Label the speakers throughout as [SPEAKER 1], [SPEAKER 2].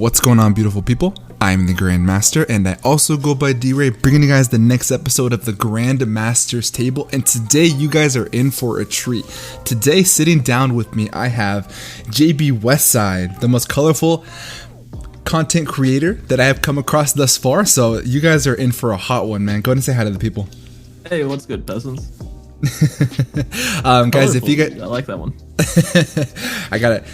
[SPEAKER 1] What's going on, beautiful people? I'm the Grandmaster, and I also go by D-Ray, bringing you guys the next episode of the Grandmaster's Table. And today, you guys are in for a treat. Today, sitting down with me, I have JBWestside, the most colorful content creator that I have come across thus far. So you guys are in for a hot one, man. Go ahead and say hi to the people.
[SPEAKER 2] Hey, what's good, peasants?
[SPEAKER 1] Guys, if you get,
[SPEAKER 2] I like that one.
[SPEAKER 1] I gotta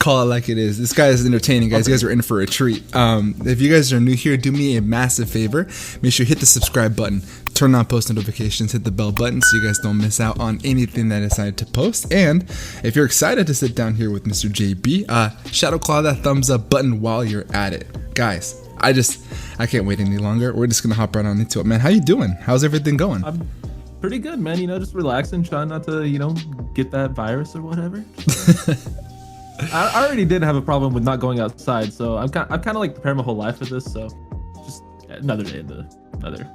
[SPEAKER 1] call it like it is. This guy is entertaining, guys. Okay. You guys are in for a treat. If you guys are new here, do me a massive favor. Make sure you hit the subscribe button, turn on post notifications, hit the bell button so you guys don't miss out on anything that I decide to post. And if you're excited to sit down here with Mr. JB, shadow claw that thumbs up button while you're at it. Guys, I can't wait any longer. We're just gonna hop right on into it, man. How you doing? How's everything going?
[SPEAKER 2] I'm pretty good, man. Just relaxing, trying not to, get that virus or whatever. I already did have a problem with not going outside, so I've kind of like prepared my whole life for this. So just another day into another,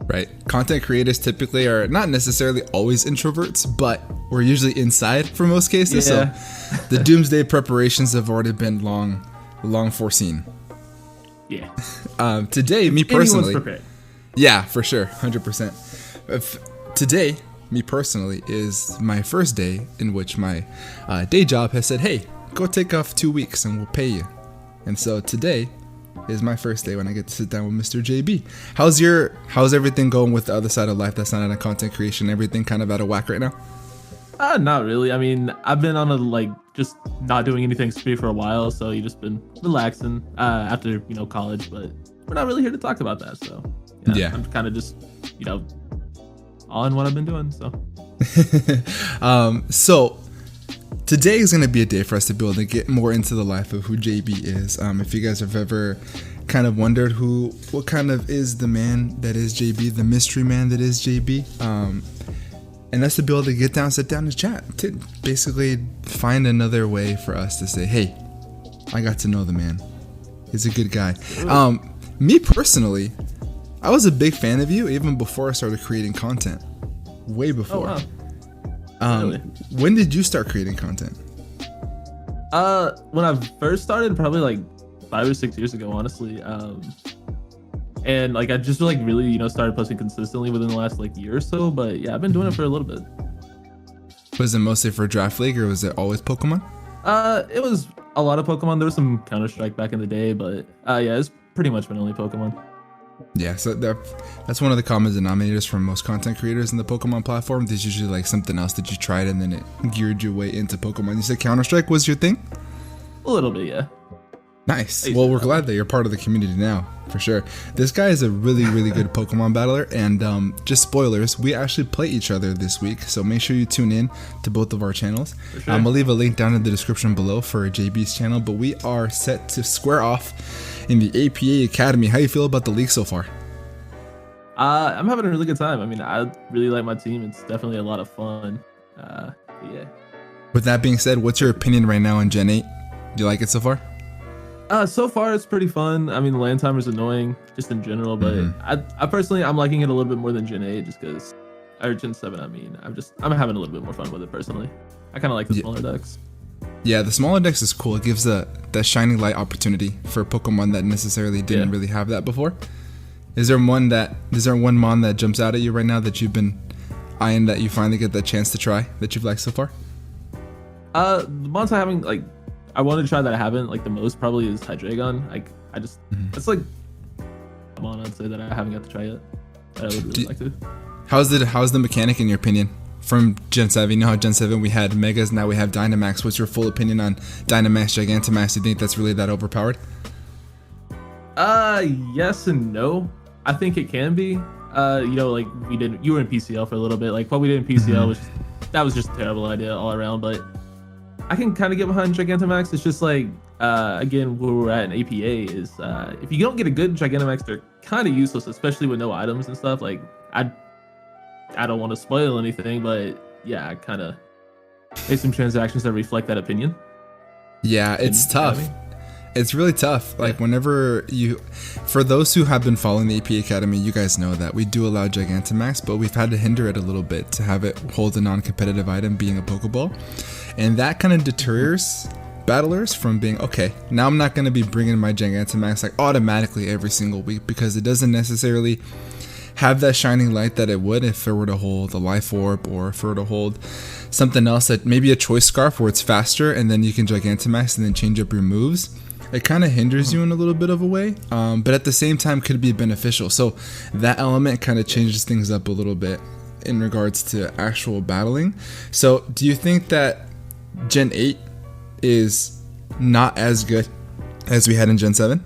[SPEAKER 1] Right. Content creators typically are not necessarily always introverts, but we're usually inside for most cases. Yeah. So the doomsday preparations have already been long foreseen.
[SPEAKER 2] Yeah.
[SPEAKER 1] Today, me personally. Yeah, for sure. 100%. Today, me personally, is my first day in which my day job has said, hey, go take off 2 weeks and we'll pay you. And so today is my first day when I get to sit down with Mr. JB. How's everything going with the other side of life that's not in a content creation? Everything kind of out of whack right now?
[SPEAKER 2] Not really. I mean, I've been on just not doing anything speed for a while, so you've just been relaxing after, college, but we're not really here to talk about that. So yeah. I'm kind of just, on what I've been doing.
[SPEAKER 1] So today is going to be a day for us to be able to get more into the life of who JB is. If you guys have ever kind of wondered what kind of is the man that is JB, the mystery man that is JB, and that's to be able to sit down and chat, to basically find another way for us to say, hey, I got to know the man. He's a good guy. Me personally, I was a big fan of you even before I started creating content. Way before.
[SPEAKER 2] Oh, wow. Really?
[SPEAKER 1] When did you start creating content?
[SPEAKER 2] When I first started, probably like 5 or 6 years ago, honestly. And I just really, started posting consistently within the last year or so. But yeah, I've been doing it for a little bit.
[SPEAKER 1] Was it mostly for Draft League or was it always Pokemon?
[SPEAKER 2] It was a lot of Pokemon. There was some Counter-Strike back in the day, but yeah, it's pretty much been only Pokemon.
[SPEAKER 1] Yeah, so that's one of the common denominators for most content creators in the Pokemon platform. There's usually something else that you tried and then it geared your way into Pokemon. You said Counter-Strike was your thing?
[SPEAKER 2] A little bit, yeah.
[SPEAKER 1] Nice. Well, we're glad that you're part of the community now, for sure. This guy is a really, really good Pokemon battler, and just spoilers, we actually play each other this week, so make sure you tune in to both of our channels. Sure. I'll leave a link down in the description below for JB's channel, but we are set to square off in the APA Academy. How you feel about the league so far?
[SPEAKER 2] I'm having a really good time. I mean, I really like my team. It's definitely a lot of fun. Yeah.
[SPEAKER 1] With that being said, what's your opinion right now on Gen 8? Do you like it so far?
[SPEAKER 2] So far it's pretty fun. I mean, the land timer is annoying just in general, but I personally, I'm liking it a little bit more than Gen 8 just because, or Gen 7, I mean. I'm having a little bit more fun with it personally. I kind of like the smaller decks. Yeah,
[SPEAKER 1] the smaller decks is cool. It gives that shining light opportunity for Pokemon that necessarily didn't really have that before. Is there one mon that jumps out at you right now that you've been eyeing that you finally get that chance to try that you've liked so far?
[SPEAKER 2] The mons I haven't I wanted to try that I haven't the most probably is Hydreigon. It's come on, I'd say that I haven't got to try yet. I would really like to.
[SPEAKER 1] How's the mechanic in your opinion from Gen 7? You know how Gen 7 we had Megas, now we have Dynamax. What's your full opinion on Dynamax, Gigantamax? Do you think that's really that overpowered?
[SPEAKER 2] Yes and no. I think it can be. You were in PCL for a little bit. What we did in PCL was just a terrible idea all around, but I can kind of get behind Gigantamax. It's just again, where we're at in APA is if you don't get a good Gigantamax, they're kind of useless, especially with no items and stuff. I don't want to spoil anything, but yeah, I kind of made some transactions that reflect that opinion.
[SPEAKER 1] Yeah, it's tough. It's really tough. Whenever for those who have been following the AP Academy, you guys know that we do allow Gigantamax, but we've had to hinder it a little bit to have it hold a non-competitive item being a Pokeball. And that kind of deters battlers from being, okay, now I'm not going to be bringing my Gigantamax like automatically every single week, because it doesn't necessarily have that shining light that it would if it were to hold a Life Orb, or if it were to hold something else, that maybe a Choice Scarf where it's faster and then you can Gigantamax and then change up your moves. It kind of hinders you in a little bit of a way, but at the same time could be beneficial. So that element kind of changes things up a little bit in regards to actual battling. So do you think that Gen 8 is not as good as we had in Gen 7?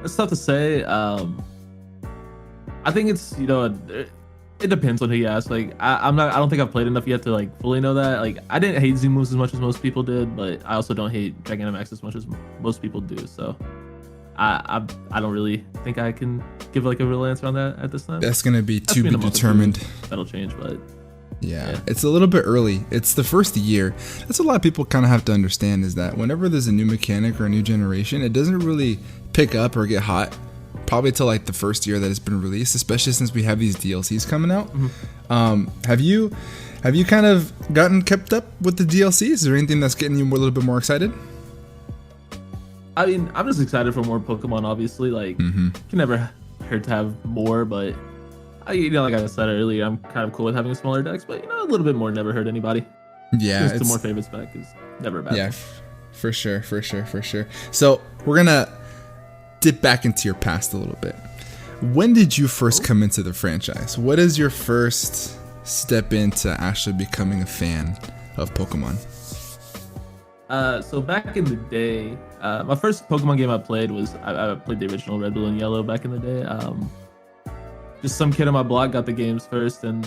[SPEAKER 2] It's tough to say. I think it's, it depends on who you ask. Like, I don't think I've played enough yet to like fully know that. Like, I didn't hate Z moves as much as most people did, but I also don't hate Gigantamax as much as most people do. So I don't really think I can give like a real answer on that at this time.
[SPEAKER 1] That's gonna be to be determined.
[SPEAKER 2] That'll change, but
[SPEAKER 1] yeah, it's a little bit early. It's the first year. That's what a lot of people kind of have to understand, is that whenever there's a new mechanic or a new generation, it doesn't really pick up or get hot probably till like the first year that it's been released, especially since we have these DLCs coming out. Have you kind of kept up with the DLCs? Is there anything that's getting you a little bit more excited?
[SPEAKER 2] I mean, I'm just excited for more Pokemon, obviously. Like, can never hurt to have more, but like I said earlier, I'm kind of cool with having smaller decks, but a little bit more never hurt anybody.
[SPEAKER 1] Yeah,
[SPEAKER 2] just the more favorites back is never a bad.
[SPEAKER 1] Yeah, for sure. So we're gonna dip back into your past a little bit. When did you first come into the franchise? What is your first step into actually becoming a fan of Pokemon?
[SPEAKER 2] So back in the day, my first Pokemon game I played was I played the original Red, Blue, and Yellow back in the day. Just some kid on my block got the games first, and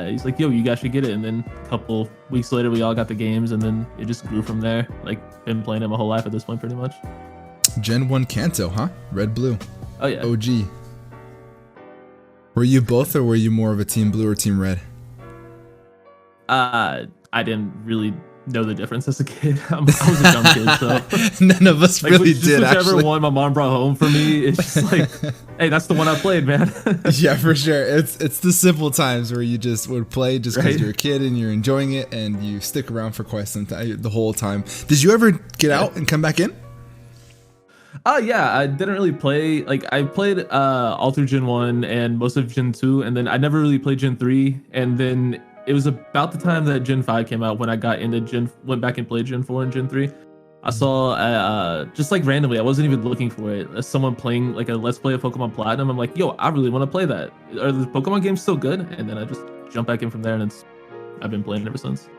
[SPEAKER 2] he's like, "Yo, you guys should get it." And then a couple weeks later, we all got the games, and then it just grew from there. Like, been playing it my whole life at this point, pretty much.
[SPEAKER 1] Gen 1 Kanto, huh? Red, Blue.
[SPEAKER 2] Oh yeah.
[SPEAKER 1] OG. Were you both, or were you more of a Team Blue or Team Red?
[SPEAKER 2] I didn't really know the difference as a kid. I was a dumb kid, so
[SPEAKER 1] none of us really did.
[SPEAKER 2] Whichever
[SPEAKER 1] actually,
[SPEAKER 2] one my mom brought home for me, it's just like, hey, that's the one I played, man.
[SPEAKER 1] Yeah, for sure. It's the simple times where you just would play just because you're a kid and you're enjoying it, and you stick around for quite some time, the whole time. Did you ever get out and come back in?
[SPEAKER 2] Yeah, I didn't really play. Like, I played all through Gen 1 and most of Gen 2, and then I never really played Gen 3, and then it was about the time that Gen 5 came out when I got into went back and played Gen 4 and Gen 3. I saw just like randomly, I wasn't even looking for it, someone playing like a Let's Play of Pokemon Platinum. I'm like, yo, I really want to play that. Are the Pokemon games still good? And then I just jumped back in from there, and I've been playing ever since.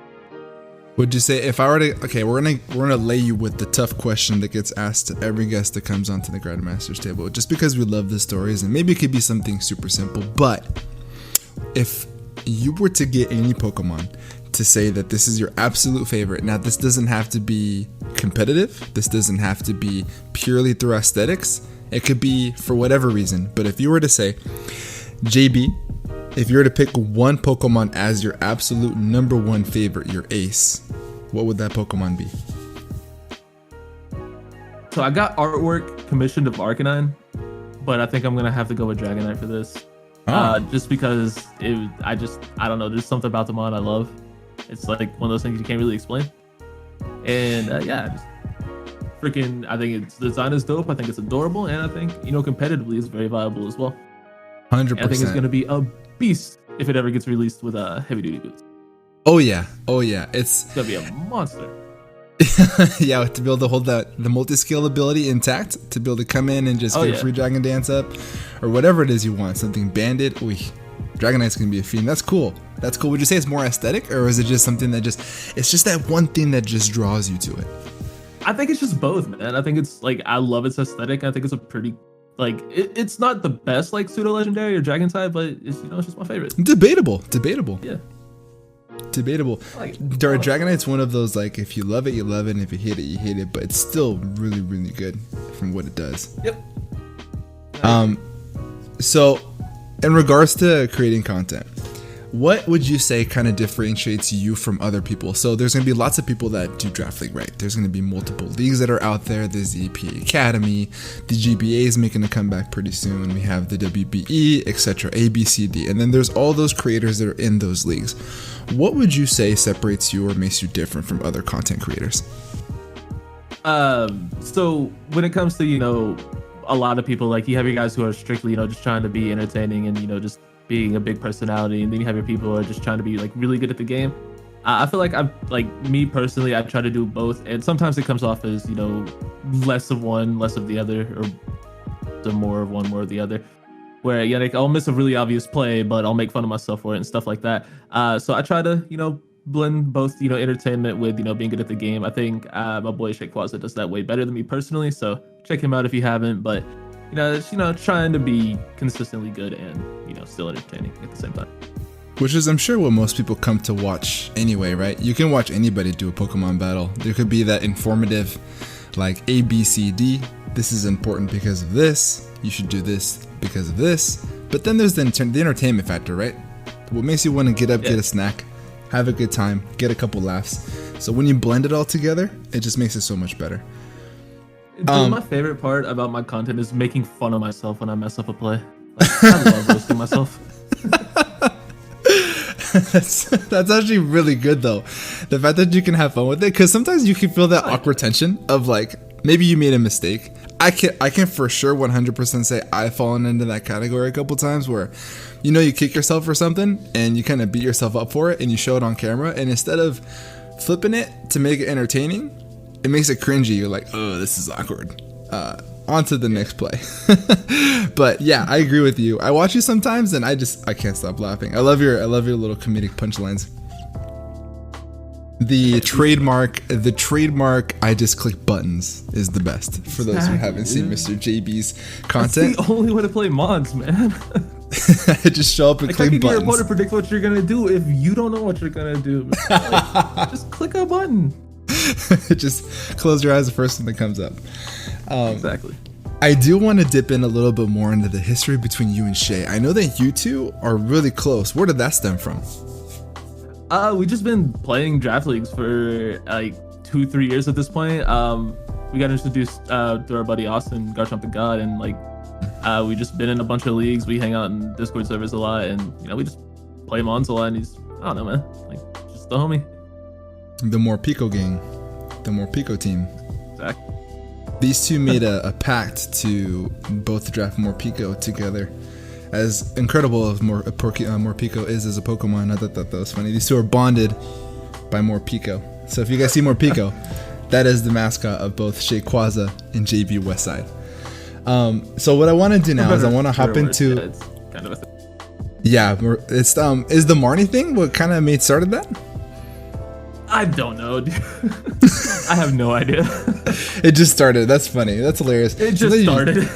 [SPEAKER 1] Would you say, if I were to, okay, we're gonna lay you with the tough question that gets asked to every guest that comes onto the Grandmasters table, just because we love the stories, and maybe it could be something super simple, but if you were to get any Pokemon to say that this is your absolute favorite, now this doesn't have to be competitive, this doesn't have to be purely through aesthetics, it could be for whatever reason, but if you were to say, JB, if you were to pick one Pokemon as your absolute number one favorite, your ace, what would that Pokemon be?
[SPEAKER 2] So I got artwork commissioned of Arcanine, but I think I'm gonna have to go with Dragonite for this. Just because I don't know, there's something about the mon I love. It's like one of those things you can't really explain. And just freaking, I think its design is dope. I think it's adorable, and I think competitively it's very viable as well.
[SPEAKER 1] 100%.
[SPEAKER 2] And I think it's gonna be a beast if it ever gets released with heavy duty boots.
[SPEAKER 1] Oh yeah, it's
[SPEAKER 2] gonna be a monster.
[SPEAKER 1] Yeah, to be able to hold the multi-skill ability intact, to be able to come in and just get a free Dragon Dance up, or whatever it is you want, something banded. Dragonite's gonna be a fiend. That's cool. Would you say it's more aesthetic, or is it just something that it's just that one thing that just draws you to it?
[SPEAKER 2] I think it's just both, man. I think it's like, I love its aesthetic. I think it's a pretty, like, it's not the best like pseudo legendary or dragon type, but it's it's just my favorite.
[SPEAKER 1] Debatable. Yeah. Debatable. Dragonite's one of those, like, if you love it, you love it, and if you hate it, you hate it, but it's still really, really good from what it does.
[SPEAKER 2] Yep.
[SPEAKER 1] So in regards to creating content, what would you say kind of differentiates you from other people? So there's going to be lots of people that do Draft League, right? There's going to be multiple leagues that are out there. There's the EPA Academy, the GBA is making a comeback pretty soon. We have the WBE, etc., ABCD, and then there's all those creators that are in those leagues. What would you say separates you or makes you different from other content creators?
[SPEAKER 2] So when it comes to, a lot of people, like you have your guys who are strictly, just trying to be entertaining and, just being a big personality. And then you have your people who are just trying to be like really good at the game. I feel like me personally, I try to do both. And sometimes it comes off as, less of one, less of the other, or the more of one, more of the other. Where, like I'll miss a really obvious play, but I'll make fun of myself for it and stuff like that. So I try to, blend both, entertainment with, being good at the game. I think my boy JBWestside does that way better than me personally. So check him out if you haven't. But it's, trying to be consistently good and still entertaining at the same time.
[SPEAKER 1] Which is, I'm sure, what most people come to watch anyway, right? You can watch anybody do a Pokemon battle. There could be that informative, like A, B, C, D. This is important because of this. You should do this because of this. But then there's the entertainment factor, right? What makes you want to get up, get a snack, have a good time, get a couple laughs. So when you blend it all together, it just makes it so much better.
[SPEAKER 2] Dude, my favorite part about my content is making fun of myself when I mess up a play. Like, I love roasting myself.
[SPEAKER 1] That's actually really good though. The fact that you can have fun with it, because sometimes you can feel that awkward tension of like maybe you made a mistake. I can for sure 100% say I've fallen into that category a couple times where you kick yourself for something and you kind of beat yourself up for it and you show it on camera, and instead of flipping it to make it entertaining, it makes it cringy. You're like, oh, this is awkward. On to the next play. But yeah, I agree with you. I watch you sometimes and I can't stop laughing. I love your little comedic punchlines. The trademark I just click buttons is the best for those who haven't seen Mr. JB's content.
[SPEAKER 2] That's the only way to play mods, man.
[SPEAKER 1] I just show up and click buttons. I can get your
[SPEAKER 2] opponent predict what you're gonna do if you don't know what you're gonna do. Just click a button.
[SPEAKER 1] Just close your eyes the first one that comes up.
[SPEAKER 2] Exactly.
[SPEAKER 1] I do want to dip in a little bit more into the history between you and Shay. I know that you two are really close. Where did that stem from?
[SPEAKER 2] We just been playing draft leagues for like 2-3 years at this point. We got introduced through our buddy Austin, Garchomp the God, and like we just been in a bunch of leagues. We hang out in Discord servers a lot, and we just play Mons a lot. And he's, I don't know, man, like just the homie.
[SPEAKER 1] The more Pico gang, the more Pico team.
[SPEAKER 2] Exactly.
[SPEAKER 1] These two made a pact to both draft Morpeko together. As incredible as Morpeko is as a Pokemon, I thought that was funny. These two are bonded by Morpeko. So if you guys see Morpeko, that is the mascot of both JBWestside and JBWestside. So what I want to do now is I want to hop into.
[SPEAKER 2] Yeah, it's kind of a thing.
[SPEAKER 1] Yeah, it's is the Marnie thing what kind of started that?
[SPEAKER 2] I don't know, dude. I have no idea.
[SPEAKER 1] It just started. That's funny. That's hilarious.
[SPEAKER 2] It just started.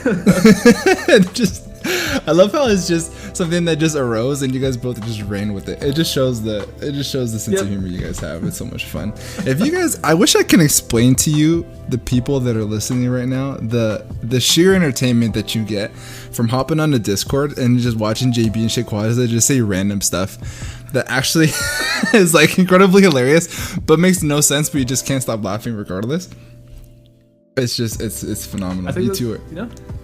[SPEAKER 1] I love how it's just something that just arose and you guys both just ran with it. It just shows the sense of humor you guys have. It's so much fun. If you guys, I wish I can explain to you, the people that are listening right now, the sheer entertainment that you get from hopping on the Discord and just watching JB and JBWestside just say random stuff that actually is like incredibly hilarious, but makes no sense, but you just can't stop laughing regardless. It's just, it's phenomenal.
[SPEAKER 2] I think
[SPEAKER 1] you two are,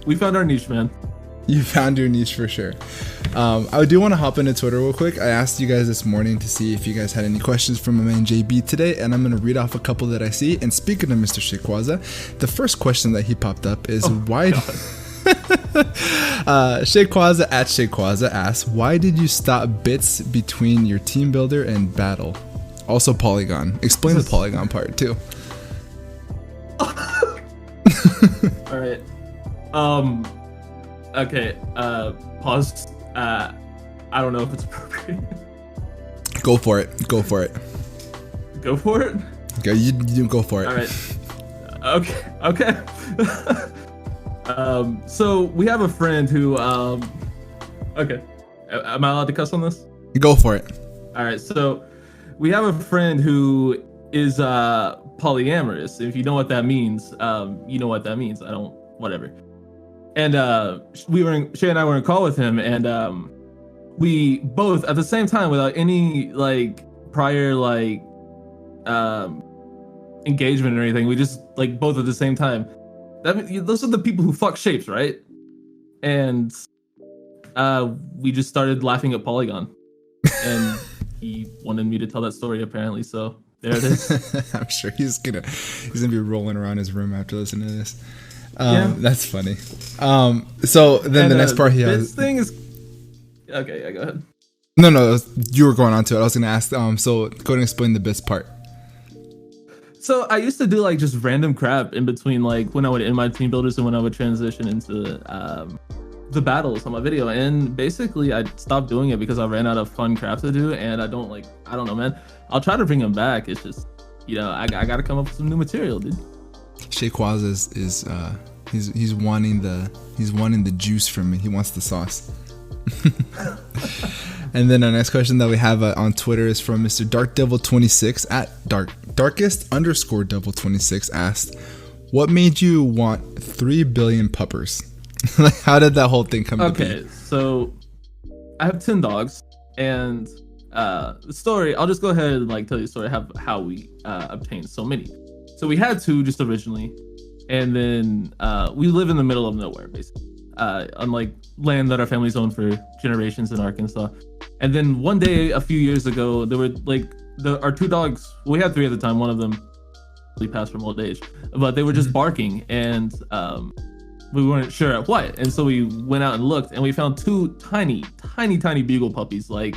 [SPEAKER 2] we found our niche, man.
[SPEAKER 1] You found your niche for sure. I do want to hop into Twitter real quick. I asked you guys this morning to see if you guys had any questions from my man JB today, and I'm going to read off a couple that I see. And speaking of Mr. JBWestside, the first question that he popped up is why... JBWestside at JBWestside asks, why did you stop bits between your team builder and battle? Also Polygon. Explain the Polygon part too.
[SPEAKER 2] All right. Okay. Pause. I don't know if it's appropriate.
[SPEAKER 1] Go for it. Go for it.
[SPEAKER 2] Go for it?
[SPEAKER 1] Okay, you go for it.
[SPEAKER 2] All right. Okay. So we have a friend who, okay. Am I allowed to cuss on this?
[SPEAKER 1] Go for it.
[SPEAKER 2] All right. So we have a friend who is polyamorous. If you know what that means, you know what that means. I don't, whatever. And Shay and I were in call with him, and we both at the same time without any like prior like engagement or anything. We just like both at the same time. Those are the people who fuck shapes, right? And we just started laughing at Polygon, and he wanted me to tell that story apparently. So there it is.
[SPEAKER 1] I'm sure he's gonna be rolling around his room after listening to this. That's funny. So then the next part he has.
[SPEAKER 2] This thing is okay. Yeah, go ahead.
[SPEAKER 1] No, you were going on to it. I was gonna ask. So go ahead and explain the bits part.
[SPEAKER 2] So I used to do like just random crap in between, like when I would end my team builders and when I would transition into the battles on my video. And basically I stopped doing it because I ran out of fun crap to do, and I don't know, man. I'll try to bring them back. It's just, I gotta come up with some new material, dude.
[SPEAKER 1] Shayquaz is he's wanting the juice from me. He wants the sauce. And then our next question that we have on Twitter is from Mr. DarkDevil26 at darkest_devil26 asked, "What made you want 3 billion puppers?" Like, how did that whole thing come to be?
[SPEAKER 2] Okay, so I have 10 dogs, and the story. I'll just go ahead and like tell you the story of how we obtained so many. So we had 2 just originally, and then we live in the middle of nowhere, basically. On like land that our family's owned for generations in Arkansas. And then one day a few years ago, there were like our 2 dogs. We had 3 at the time. One of them passed from old age, but they were just barking, and we weren't sure at what. And so we went out and looked, and we found 2 tiny beagle puppies, like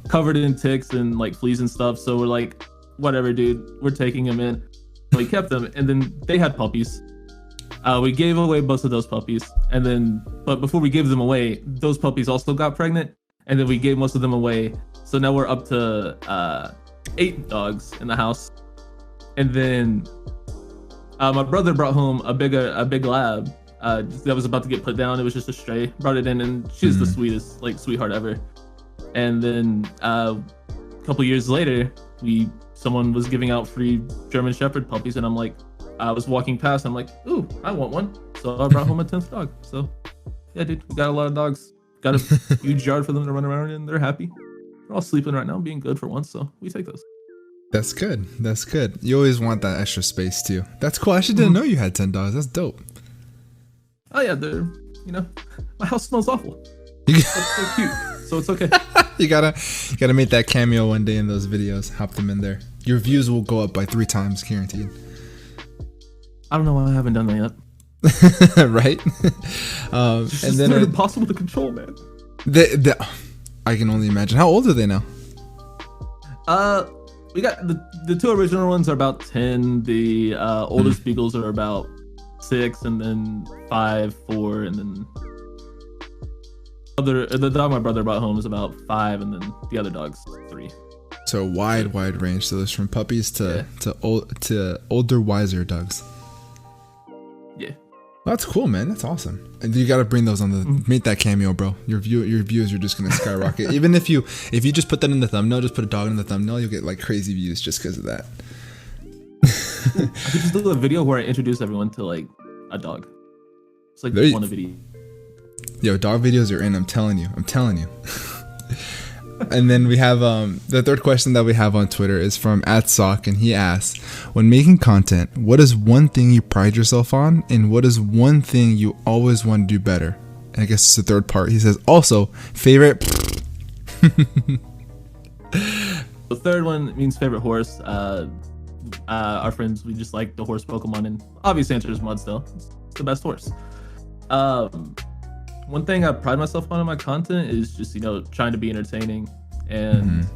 [SPEAKER 2] covered in ticks and like fleas and stuff. So we're like, whatever, dude, we're taking them in. We kept them, and then they had puppies. We gave away most of those puppies, but before we gave them away, those puppies also got pregnant, and then we gave most of them away. So now we're up to 8 dogs in the house. And then my brother brought home a big lab that was about to get put down. It was just a stray. Brought it in, and she's the sweetest, like, sweetheart ever. And then a couple years later, someone was giving out free German Shepherd puppies, and I was walking past, and I'm like, ooh, I want one. So I brought home a 10th dog. So yeah, dude, we got a lot of dogs. Got a huge yard for them to run around in. They're happy. They're all sleeping right now, being good for once. So we take those.
[SPEAKER 1] That's good. That's good. You always want that extra space too. That's cool. I actually didn't know you had 10 dogs. That's dope.
[SPEAKER 2] Oh yeah, they're, my house smells awful. They're cute, so it's okay.
[SPEAKER 1] You gotta make that cameo one day in those videos. Hop them in there. Your views will go up by 3 times, guaranteed.
[SPEAKER 2] I don't know why I haven't done that yet.
[SPEAKER 1] Right?
[SPEAKER 2] It's and then impossible to control, man.
[SPEAKER 1] I can only imagine. How old are they now?
[SPEAKER 2] We got the 2 original ones are about 10. The oldest beagles are about 6, and then 5, 4, and then the dog my brother brought home is about 5, and then the other dog's 3.
[SPEAKER 1] So wide range. So there's from puppies to older, wiser dogs.
[SPEAKER 2] Yeah.
[SPEAKER 1] Well, that's cool, man. That's awesome. And you got to bring those on the make that cameo, bro. Your views are just gonna skyrocket. Even if you just put that in the thumbnail, just put a dog in the thumbnail, you'll get like crazy views just because of that.
[SPEAKER 2] I could just do a video where I introduce everyone to like a dog. It's like one video.
[SPEAKER 1] Yo, dog videos are in. I'm telling you. And then we have the third question that we have on Twitter is from @Sock, and he asks, when making content, what is one thing you pride yourself on, and what is one thing you always want to do better? And I guess it's the third part. He says also favorite.
[SPEAKER 2] The third one means favorite horse. Our friends, we just like the horse Pokemon, and obvious answer is Mudsdale. It's the best horse. One thing I pride myself on in my content is just, trying to be entertaining and,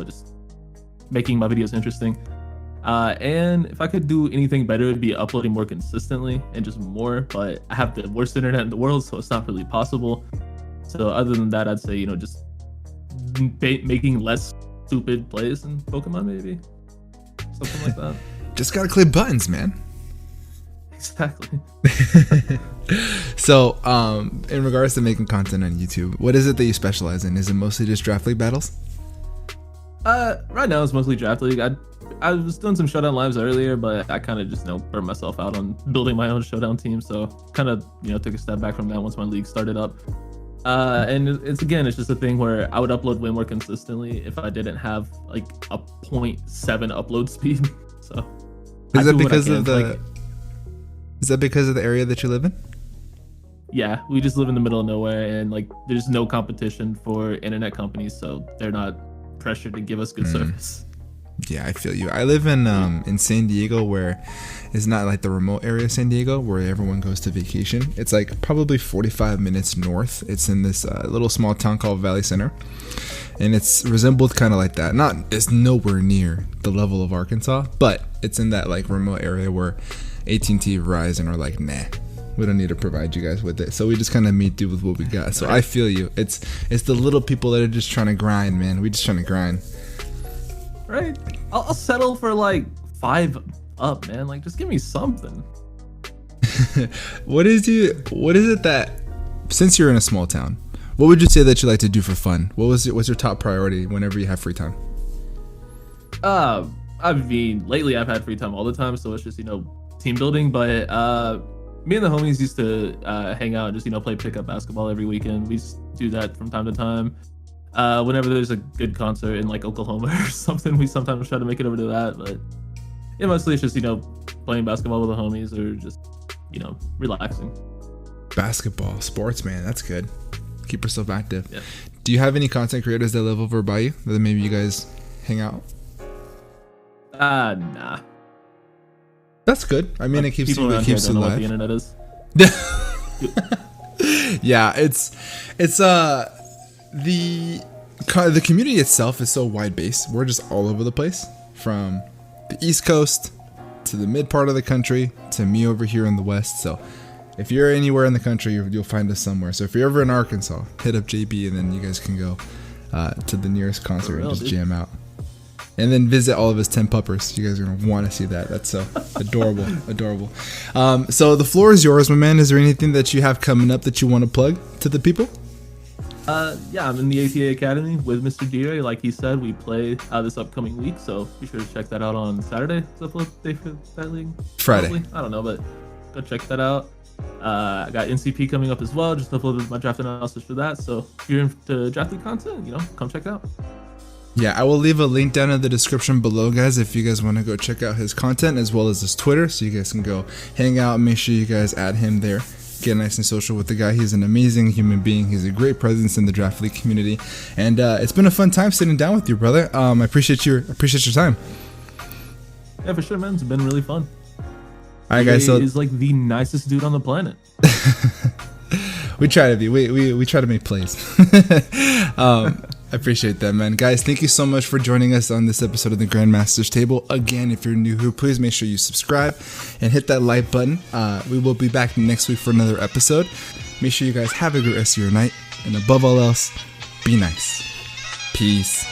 [SPEAKER 2] just making my videos interesting. And if I could do anything better, it would be uploading more consistently and just more, but I have the worst internet in the world, so it's not really possible. So other than that, I'd say, just making less stupid plays in Pokemon, maybe. Something like that.
[SPEAKER 1] Just gotta click buttons, man.
[SPEAKER 2] Exactly.
[SPEAKER 1] So, in regards to making content on YouTube, what is it that you specialize in? Is it mostly just Draft League battles?
[SPEAKER 2] Right now it's mostly Draft League. I was doing some Showdown lives earlier, but I kind of just burned myself out on building my own Showdown team. So kind of took a step back from that once my league started up. And it's just a thing where I would upload way more consistently if I didn't have like a .7 upload speed. So
[SPEAKER 1] is that because of the is that because of the area that you live in?
[SPEAKER 2] Yeah, we just live in the middle of nowhere, and like there's no competition for internet companies, so they're not pressured to give us good service.
[SPEAKER 1] Yeah, I feel you. I live in San Diego, where it's not like the remote area of San Diego where everyone goes to vacation. It's like probably 45 minutes north. It's in this little small town called Valley Center, and it's resembled kind of like that. It's nowhere near the level of Arkansas, but it's in that like remote area where AT&T, Verizon are like, nah, we don't need to provide you guys with it. So we just kind of make do with what we got. So I feel you. It's the little people that are just trying to grind, man. We just trying to grind.
[SPEAKER 2] Right. I'll settle for like 5 up, man. Like, just give me something.
[SPEAKER 1] What is it that, since you're in a small town, what would you say that you like to do for fun? What's your top priority whenever you have free time?
[SPEAKER 2] I mean, lately I've had free time all the time, so it's just, team building. But me and the homies used to hang out and just, play pickup basketball every weekend. We just do that from time to time. Whenever there's a good concert in like Oklahoma or something, we sometimes try to make it over to that. But mostly it's just, playing basketball with the homies or just, relaxing.
[SPEAKER 1] Basketball, sports, man, that's good. Keep yourself active.
[SPEAKER 2] Yeah.
[SPEAKER 1] Do you have any content creators that live over by you that maybe you guys hang out?
[SPEAKER 2] Nah.
[SPEAKER 1] That's good. I mean, it keeps you alive.
[SPEAKER 2] What the internet is.
[SPEAKER 1] Yeah, it's the community itself is so wide based. We're just all over the place, from the East Coast to the mid part of the country to me over here in the West. So if you're anywhere in the country, you'll find us somewhere. So if you're ever in Arkansas, hit up JB, and then you guys can go to the nearest concert and just jam out. And then visit all of his 10 puppers. You guys are going to want to see that. That's so adorable. Adorable. So the floor is yours, my man. Is there anything that you have coming up that you want to plug to the people?
[SPEAKER 2] Yeah, I'm in the ATA Academy with Mr. Dire. Like he said, we play this upcoming week, so be sure to check that out on Saturday. Is that the day for that league?
[SPEAKER 1] Friday.
[SPEAKER 2] Probably. I don't know, but go check that out. I got NCP coming up as well. Just uploaded my draft analysis for that. So if you're into draft league content, come check it out.
[SPEAKER 1] Yeah, I will leave a link down in the description below, guys, if you guys want to go check out his content as well as his Twitter, so you guys can go hang out. Make sure you guys add him there. Get nice and social with the guy. He's an amazing human being. He's a great presence in the draft league community, and it's been a fun time sitting down with you, brother. I appreciate your time.
[SPEAKER 2] Yeah, for sure, man. It's been really fun.
[SPEAKER 1] All right, guys. So
[SPEAKER 2] he's like the nicest dude on the planet.
[SPEAKER 1] We try to be. We try to make plays. I appreciate that, man. Guys, thank you so much for joining us on this episode of the Grandmaster's Table. Again, if you're new here, please make sure you subscribe and hit that like button. We will be back next week for another episode. Make sure you guys have a great rest of your night. And above all else, be nice. Peace.